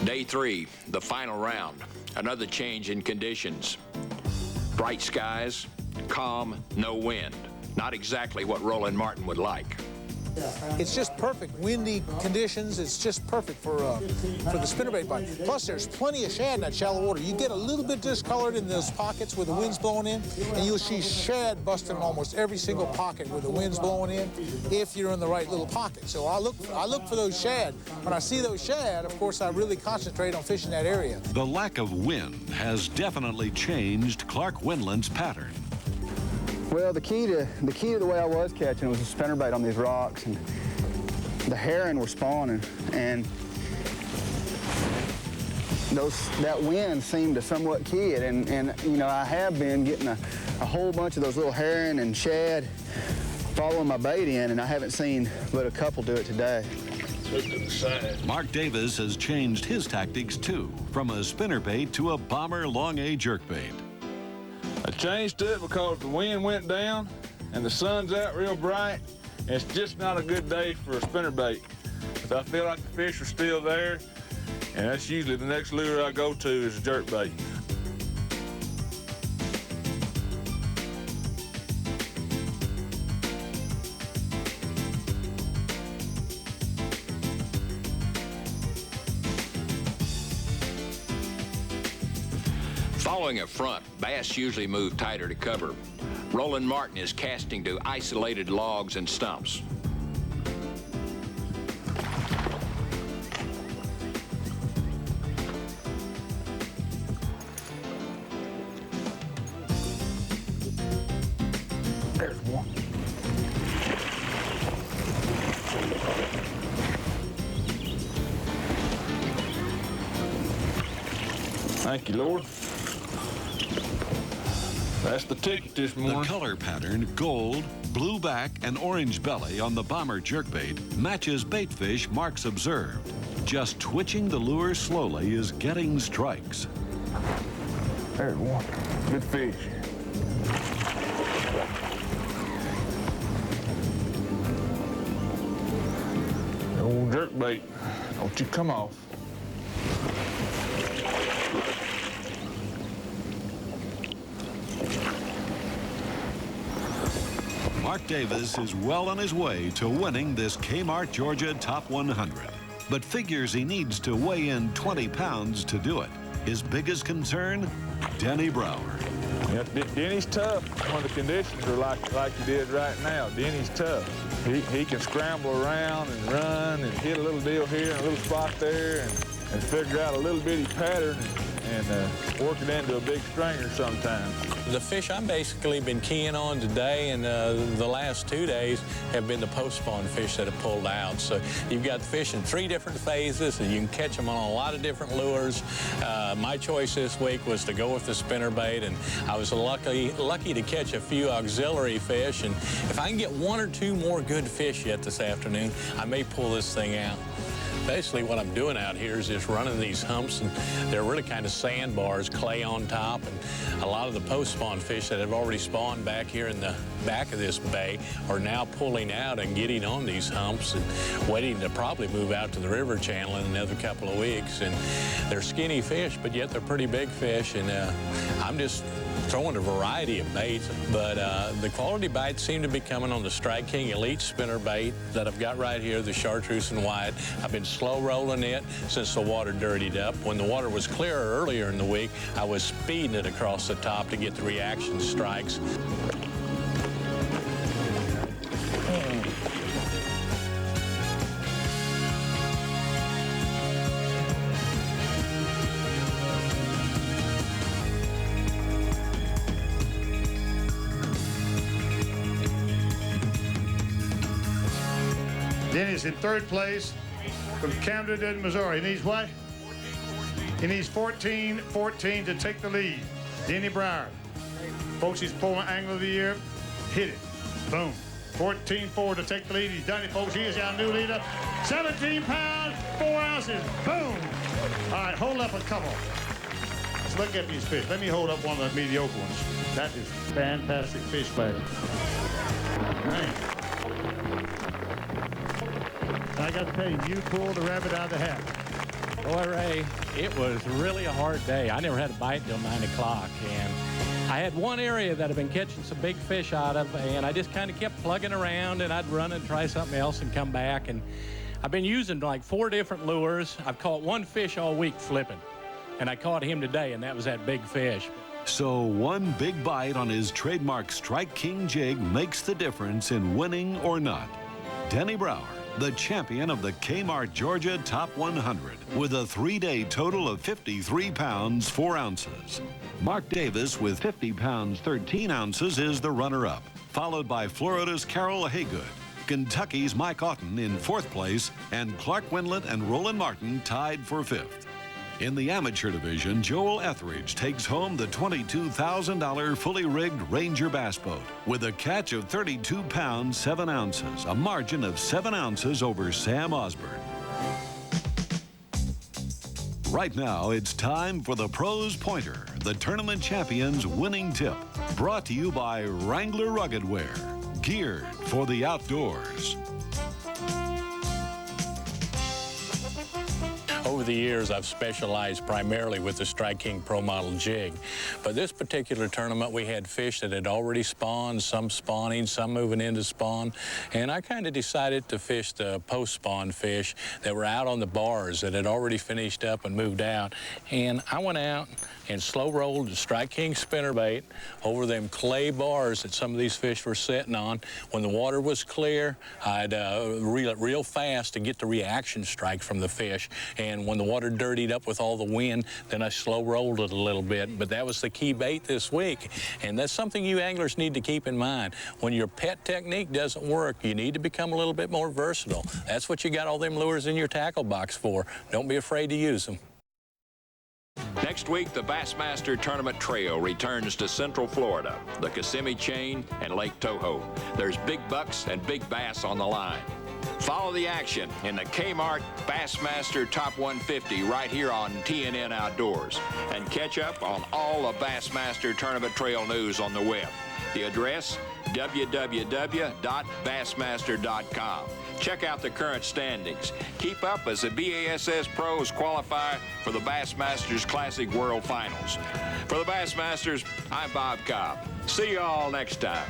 Day 3, the final round. Another change in conditions. Bright skies, calm, no wind. Not exactly what Roland Martin would like. It's just perfect. Windy conditions, it's just perfect for the spinnerbait bite. Plus, there's plenty of shad in that shallow water. You get a little bit discolored in those pockets where the wind's blowing in, and you'll see shad busting in almost every single pocket where the wind's blowing in, if you're in the right little pocket. So I look for those shad. When I see those shad, of course, I really concentrate on fishing that area. The lack of wind has definitely changed Clark Wendland's pattern. Well, the key to the way I was catching was a spinnerbait on these rocks, and the herring were spawning, and that wind seemed to somewhat key it, and you know, I have been getting a whole bunch of those little herring and shad following my bait in, and I haven't seen but a couple do it today. Look to the side. Mark Davis has changed his tactics too, from a spinnerbait to a bomber long A jerkbait. I changed it because the wind went down and the sun's out real bright, and it's just not a good day for a spinnerbait. But I feel like the fish are still there, and that's usually the next lure I go to is a jerkbait. Following a front, bass usually move tighter to cover. Roland Martin is casting to isolated logs and stumps. There's one. Thank you, Lord. That's the ticket this morning. The color pattern, gold, blue back, and orange belly on the bomber jerkbait matches baitfish Mark's observed. Just twitching the lure slowly is getting strikes. There's one. Good fish. Old jerkbait. Don't you come off. Mark Davis is well on his way to winning this Kmart, Georgia Top 100, but figures he needs to weigh in 20 pounds to do it. His biggest concern, Denny Brower. Yeah, Denny's tough when the conditions are like he did right now. Denny's tough. He can scramble around and run and hit a little deal here and a little spot there and figure out a little bitty pattern and work it into a big stringer sometimes. The fish I've basically been keying on today and the last 2 days have been the post-spawn fish that have pulled out. So you've got the fish in 3 different phases, and you can catch them on a lot of different lures. My choice this week was to go with the spinnerbait, and I was lucky to catch a few auxiliary fish. And if I can get 1 or 2 more good fish yet this afternoon, I may pull this thing out. Basically, what I'm doing out here is just running these humps, and they're really kind of sandbars, clay on top, and a lot of the post-spawn fish that have already spawned back here in the back of this bay are now pulling out and getting on these humps and waiting to probably move out to the river channel in another couple of weeks. And they're skinny fish, but yet they're pretty big fish, and I'm just throwing a variety of baits, but the quality bites seem to be coming on the Strike King Elite spinnerbait that I've got right here, the chartreuse and white. I've been slow rolling it since the water dirtied up. When the water was clearer earlier in the week, I was speeding it across the top to get the reaction strikes. Denny's in 3rd place from Camden, Missouri. He needs what? He needs 14-14 to take the lead. Denny Brower. Folks, he's pulling Angler of the Year. Hit it. Boom. 14-4 to take the lead. He's done it, folks. He is our new leader. 17 pounds, 4 ounces. Boom. All right, hold up a couple. Let's look at these fish. Let me hold up one of the mediocre ones. That is fantastic fish bag. All right. I got to tell you, you pulled the rabbit out of the hat. Boy, Ray, it was really a hard day. I never had a bite till 9 o'clock, and I had one area that I've been catching some big fish out of, and I just kind of kept plugging around, and I'd run and try something else and come back. And I've been using like 4 different lures. I've caught one fish all week flipping, and I caught him today, and that was that big fish. So one big bite on his trademark Strike King jig makes the difference in winning or not. Denny Brower, the champion of the Kmart, Georgia Top 100, with a 3-day total of 53 pounds, 4 ounces. Mark Davis, with 50 pounds, 13 ounces, is the runner-up, followed by Florida's Carol Haygood, Kentucky's Mike Otten in 4th place, and Clark Wendlandt and Roland Martin tied for 5th. In the amateur division, Joel Etheridge takes home the $22,000 fully rigged Ranger bass boat with a catch of 32 pounds, 7 ounces, a margin of 7 ounces over Sam Osborne. Right now, it's time for the Pros Pointer, the tournament champion's winning tip. Brought to you by Wrangler Rugged Wear, geared for the outdoors. Over the years, I've specialized primarily with the Strike King Pro Model jig. But this particular tournament, we had fish that had already spawned, some spawning, some moving into spawn. And I kind of decided to fish the post-spawn fish that were out on the bars that had already finished up and moved out. And I went out and slow rolled the Strike King spinnerbait over them clay bars that some of these fish were sitting on. When the water was clear, I'd reel it real fast to get the reaction strike from the fish. And when the water dirtied up with all the wind, then I slow rolled it a little bit. But that was the key bait this week. And that's something you anglers need to keep in mind. When your pet technique doesn't work, you need to become a little bit more versatile. That's what you got all them lures in your tackle box for. Don't be afraid to use them. Next week, the Bassmaster Tournament Trail returns to Central Florida, the Kissimmee Chain, and Lake Toho. There's big bucks and big bass on the line. Follow the action in the Kmart Bassmaster Top 150 right here on TNN Outdoors. And catch up on all the Bassmaster Tournament Trail news on the web. The address, www.bassmaster.com. Check out the current standings. Keep up as the BASS pros qualify for the Bassmasters Classic World Finals. For the Bassmasters, I'm Bob Cobb. See you all next time.